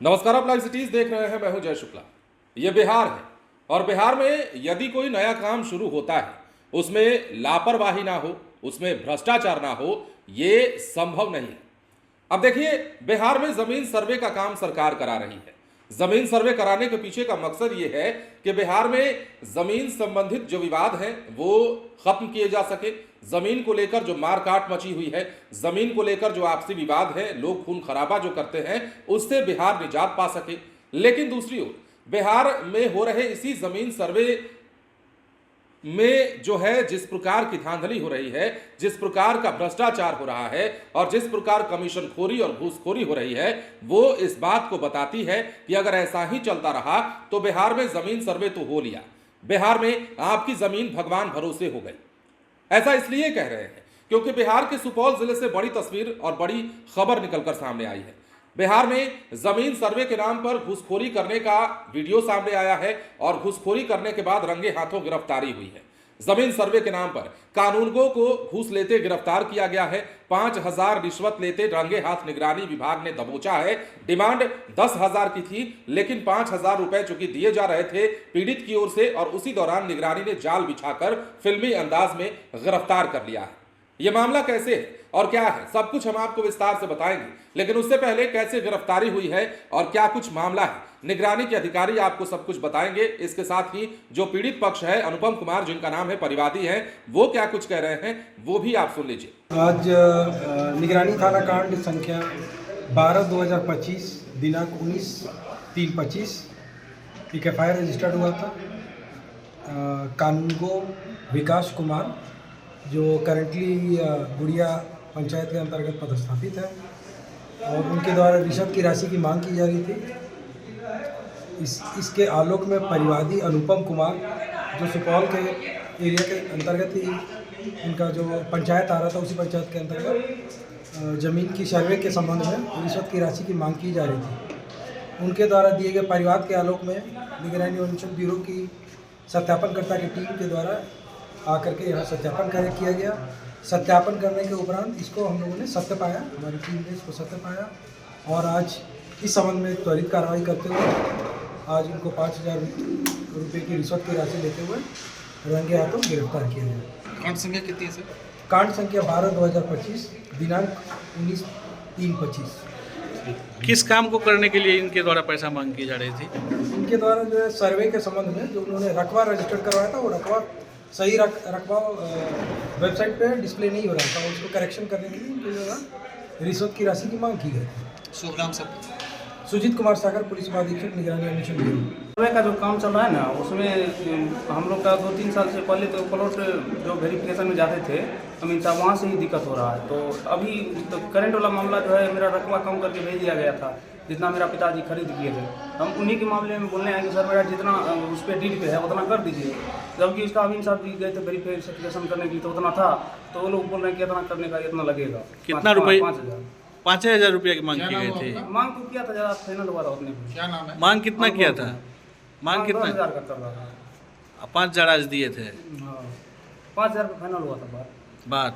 नमस्कार, आप live cities देख रहे हैं। मैं हूं जय शुक्ला। ये बिहार है और बिहार में यदि कोई नया काम शुरू होता है, उसमें लापरवाही ना हो, उसमें भ्रष्टाचार ना हो, ये संभव नहीं है। अब देखिए, बिहार में जमीन सर्वे का काम सरकार करा रही है। जमीन सर्वे कराने के पीछे का मकसद ये है कि बिहार में जमीन संबंधित जो विवाद हैं वो खत्म किए जा सके। जमीन को लेकर जो मारकाट मची हुई है, जमीन को लेकर जो आपसी विवाद है, लोग खून खराबा जो करते हैं, उससे बिहार निजात पा सके। लेकिन दूसरी ओर बिहार में हो रहे इसी जमीन सर्वे में जो है, जिस प्रकार की धांधली हो रही है, जिस प्रकार का भ्रष्टाचार हो रहा है और जिस प्रकार कमीशनखोरी और घूसखोरी हो रही है, वो इस बात को बताती है कि अगर ऐसा ही चलता रहा तो बिहार में जमीन सर्वे तो हो लिया, बिहार में आपकी जमीन भगवान भरोसे हो गई। ऐसा इसलिए कह रहे हैं क्योंकि बिहार के सुपौल जिले से बड़ी तस्वीर और बड़ी खबर निकलकर सामने आई है। बिहार में जमीन सर्वे के नाम पर घूसखोरी करने का वीडियो सामने आया है और घूसखोरी करने के बाद रंगे हाथों गिरफ्तारी हुई है। जमीन सर्वे के नाम पर कानूनगो को घूस लेते गिरफ्तार किया गया है। 5,000 रिश्वत लेते रंगे हाथ निगरानी विभाग ने दबोचा है। डिमांड 10,000 की थी, लेकिन 5,000 रुपए चूंकि दिए जा रहे थे पीड़ित की ओर से, और उसी दौरान निगरानी ने जाल बिछाकर फिल्मी अंदाज में गिरफ्तार कर लिया है। यह मामला कैसे है और क्या है, सब कुछ हम आपको विस्तार से बताएंगे। लेकिन उससे पहले कैसे गिरफ्तारी हुई है और क्या कुछ मामला है, निगरानी के अधिकारी आपको सब कुछ बताएंगे। इसके साथ ही जो पीड़ित पक्ष है, अनुपम कुमार जिनका नाम है, परिवादी है, वो क्या कुछ कह रहे हैं वो भी आप सुन लीजिए। आज निगरानी थाना कांड संख्या 12/2025 दिनांक 19/3/25 एक FIR रजिस्टर्ड हुआ था। कानूनगो विकास कुमार जो करेंटली गुड़िया पंचायत के अंतर्गत पदस्थापित है और उनके द्वारा रिश्वत की राशि की मांग की जा रही थी। इसके आलोक में परिवादी अनुपम कुमार जो सुपौल के एरिया के अंतर्गत ही उनका जो पंचायत आ रहा था, उसी पंचायत के अंतर्गत ज़मीन की सर्वे के संबंध में रिश्वत की राशि की मांग की जा रही थी। उनके द्वारा दिए गए परिवाद के आलोक में निगरानी अन्वेषण ब्यूरो की सत्यापनकर्ता की टीम के द्वारा आकर के यहाँ सत्यापन किया गया। सत्यापन करने के उपरांत इसको हम लोगों ने सत्य पाया, हमारी टीम ने इसको सत्य पाया और आज इस संबंध में त्वरित कार्रवाई करते हुए आज इनको 5,000 रुपये की रिश्वत की राशि लेते हुए रंगे हाथों गिरफ्तार किया गया। कांड संख्या कितनी है सर? कांड संख्या 12/2025 दिनांक 19/3/25। किस काम को करने के लिए इनके द्वारा पैसा मांग की जा रही थी? इनके द्वारा जो है सर्वे के संबंध में जो उन्होंने रकबा रजिस्टर्ड करवाया था, वो रकबा सही रकबा वेबसाइट पे डिस्प्ले नहीं हो रहा था, उसको करेक्शन करने के लिए इनके द्वारा रिश्वत की राशि की मांग की गई थी। शुभ नाम सर? सुजीत कुमार सागर, पुलिस उपाधीक्षक, निगरानी अन्वेषण ब्यूरो। सर्वे का जो काम चल रहा है ना, उसमें हम लोग का 2-3 साल से पहले तो प्लॉट जो वेरिफिकेशन में जाते थे अमीन साहब, वहाँ से ही दिक्कत हो रहा है। तो अभी तो करंट वाला मामला जो है, मेरा रकबा कम करके भेज दिया गया था जितना मेरा पिताजी खरीद किए थे। हम उन्हीं के मामले में बोलने हैं कि सर मेरा जितना उस पर डीड पे है उतना कर दीजिए, जबकि उसका अमीन साहब भी गए थे वेरिफिकेशन करने के लिए तो उतना था, तो वो लोग बोल रहे हैं कि इतना करने का इतना लगेगा। कितना रुपये? 5,000। 5,000 रुपये की मांग की गई थी। मांग तो किया था, ज़्यादा फाइनल हुआ था अपने। क्या नाम है? मांग कितना किया था? मांग कितना? 10,000 का कर रहा था। 5,000 आज दिए थे। हाँ, 5,000 का फाइनल हुआ था बात।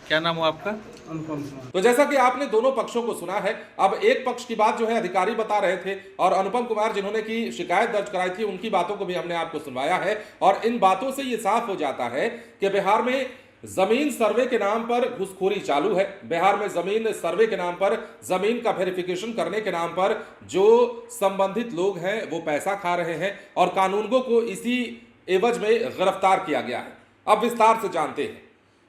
क्या नाम हुआ आपका? अनुपम कुमार। तो जैसा कि आपने दोनों पक्षों को सुना है, अब एक पक्ष की बात जो है अधिकारी बता रहे थे और अनुपम कुमार जिन्होंने की शिकायत दर्ज कराई थी, उनकी बातों को भी हमने आपको सुनवाया है। और इन बातों से ये साफ हो जाता है कि बिहार में जमीन सर्वे के नाम पर घुसखोरी चालू है। बिहार में जमीन सर्वे के नाम पर, जमीन का वेरिफिकेशन करने के नाम पर जो संबंधित लोग हैं वो पैसा खा रहे हैं और कानूनगो को इसी एवज में गिरफ्तार किया गया है। अब विस्तार से जानते हैं।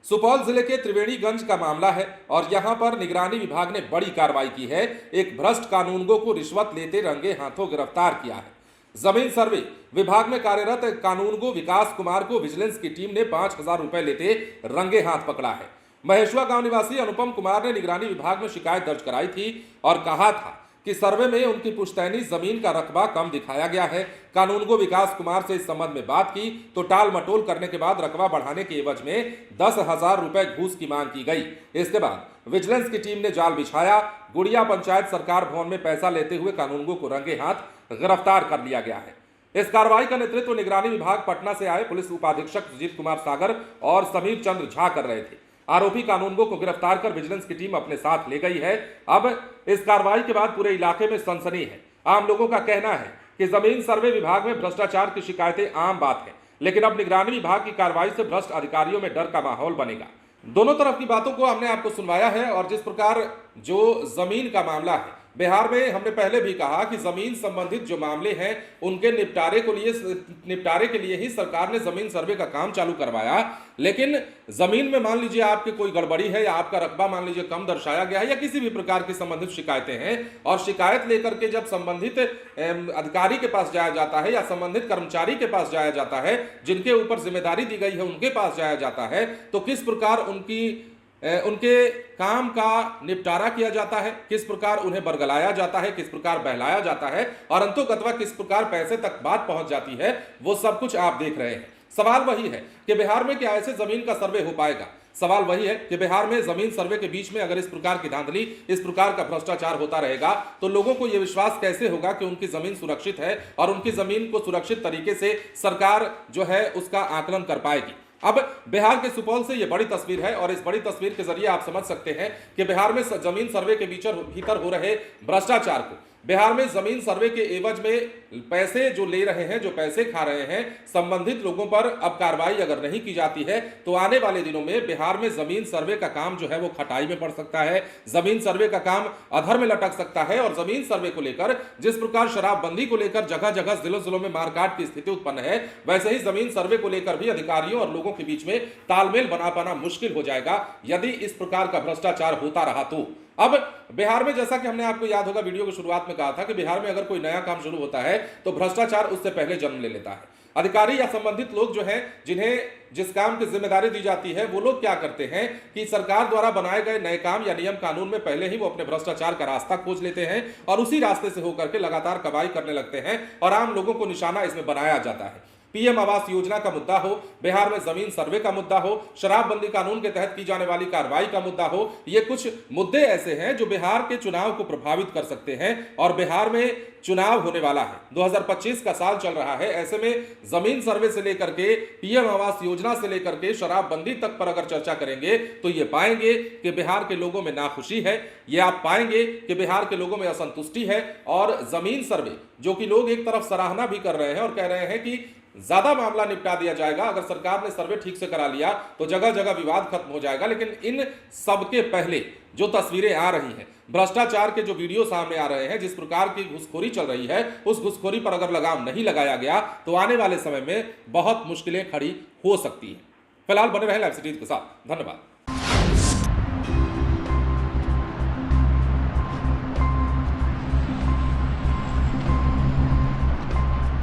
सुपौल जिले के त्रिवेणीगंज का मामला है और यहां पर निगरानी विभाग ने बड़ी कार्रवाई की है। एक भ्रष्ट कानूनगो को रिश्वत लेते रंगे हाथों गिरफ्तार किया है। जमीन सर्वे विभाग में कार्यरत कानूनगो विकास कुमार को विजिलेंस की टीम ने 5,000 रुपए लेते रंगे हाथ पकड़ा है। महेशुआ गांव निवासी अनुपम कुमार ने निगरानी विभाग में शिकायत दर्ज कराई थी और कहा था कि सर्वे में उनकी पुश्तैनी जमीन का रकबा कम दिखाया गया है। कानूनगो विकास कुमार से इस संबंध में बात की तो टाल मटोल करने के बाद रकबा बढ़ाने के एवज में 10,000 रुपए घूस की मांग की गई। इसके बाद विजिलेंस की टीम ने जाल बिछाया। गुड़िया पंचायत सरकार भवन में पैसा लेते हुए कानूनगो को रंगे हाथ गिरफ्तार कर लिया गया है। इस कार्रवाई का नेतृत्व निगरानी विभाग पटना से आए पुलिस उपाधीक्षक सुजीत कुमार सागर और समीर चंद्र झा कर रहे थे। आरोपी कानूनगो को गिरफ्तार कर विजिलेंस की टीम अपने साथ ले गई है। अब इस कार्रवाई के बाद पूरे इलाके में सनसनी है। आम लोगों का कहना है कि जमीन सर्वे विभाग में भ्रष्टाचार की शिकायतें आम बात है, लेकिन अब निगरानी विभाग की कार्रवाई से भ्रष्ट अधिकारियों में डर का माहौल बनेगा। दोनों तरफ की बातों को हमने आपको सुनवाया है और जिस प्रकार जो जमीन का मामला है, बिहार में हमने पहले भी कहा कि जमीन संबंधित जो मामले हैं उनके निपटारे के लिए ही सरकार ने जमीन सर्वे का काम चालू करवाया। लेकिन जमीन में मान लीजिए आपकी कोई गड़बड़ी है या आपका रकबा मान लीजिए कम दर्शाया गया है या किसी भी प्रकार की संबंधित शिकायतें हैं और शिकायत लेकर के जब संबंधित अधिकारी के पास जाया जाता है या संबंधित कर्मचारी के पास जाया जाता है, जिनके ऊपर जिम्मेदारी दी गई है उनके पास जाया जाता है, तो किस प्रकार उनके काम का निपटारा किया जाता है, किस प्रकार उन्हें बरगलाया जाता है, किस प्रकार बहलाया जाता है और अंततः किस प्रकार पैसे तक बात पहुंच जाती है, वो सब कुछ आप देख रहे हैं। सवाल वही है कि बिहार में क्या ऐसे जमीन का सर्वे हो पाएगा? सवाल वही है कि बिहार में जमीन सर्वे के बीच में अगर इस प्रकार की धांधली, इस प्रकार का भ्रष्टाचार होता रहेगा तो लोगों को यह विश्वास कैसे होगा कि उनकी जमीन सुरक्षित है और उनकी जमीन को सुरक्षित तरीके से सरकार जो है उसका आकलन कर पाएगी। अब बिहार के सुपौल से यह बड़ी तस्वीर है और इस बड़ी तस्वीर के जरिए आप समझ सकते हैं कि बिहार में जमीन सर्वे के भीतर हो रहे भ्रष्टाचार को, बिहार में जमीन सर्वे के एवज में पैसे जो ले रहे हैं, जो पैसे खा रहे हैं, संबंधित लोगों पर अब कार्रवाई अगर नहीं की जाती है तो आने वाले दिनों में बिहार में जमीन सर्वे का काम जो है वो खटाई में पड़ सकता है, जमीन सर्वे का काम अधर में लटक सकता है। और जमीन सर्वे को लेकर जिस प्रकार शराबबंदी को लेकर जगह जगह जिलों में मारकाट की स्थिति उत्पन्न है, वैसे ही जमीन सर्वे को लेकर भी अधिकारियों और लोगों के बीच में तालमेल बना पाना मुश्किल हो जाएगा यदि इस प्रकार का भ्रष्टाचार होता रहा तो। अब बिहार में जैसा कि हमने आपको याद होगा वीडियो की शुरुआत में कहा था कि बिहार में अगर कोई नया काम शुरू होता है तो भ्रष्टाचार उससे पहले जन्म ले लेता है। अधिकारी या संबंधित लोग जो हैं, जिन्हें जिस काम की जिम्मेदारी दी जाती है, वो लोग क्या करते हैं कि सरकार द्वारा बनाए गए नए काम या नियम कानून में पहले ही वो अपने भ्रष्टाचार का रास्ता खोज लेते हैं और उसी रास्ते से होकर के लगातार कमाई करने लगते हैं और आम लोगों को निशाना इसमें बनाया जाता है। पीएम आवास योजना का मुद्दा हो, बिहार में जमीन सर्वे का मुद्दा हो, शराबबंदी कानून के तहत की जाने वाली कार्रवाई का मुद्दा हो, ये कुछ मुद्दे ऐसे हैं जो बिहार के चुनाव को प्रभावित कर सकते हैं। और बिहार में चुनाव होने वाला है, 2025 का साल चल रहा है। ऐसे में जमीन सर्वे से लेकर के पीएम आवास योजना से लेकर के शराबबंदी तक पर अगर चर्चा करेंगे तो ये पाएंगे कि बिहार के लोगों में नाखुशी है, ये आप पाएंगे कि बिहार के लोगों में असंतुष्टि है। और जमीन सर्वे जो कि लोग एक तरफ सराहना भी कर रहे हैं और कह रहे हैं कि ज्यादा मामला निपटा दिया जाएगा, अगर सरकार ने सर्वे ठीक से करा लिया तो जगह जगह विवाद खत्म हो जाएगा। लेकिन इन सबके पहले जो तस्वीरें आ रही हैं, भ्रष्टाचार के जो वीडियो सामने आ रहे हैं, जिस प्रकार की घुसखोरी चल रही है, उस घुसखोरी पर अगर लगाम नहीं लगाया गया तो आने वाले समय में बहुत मुश्किलें खड़ी हो सकती हैं। फिलहाल बने रहें लाइव सिटीज के साथ। धन्यवाद।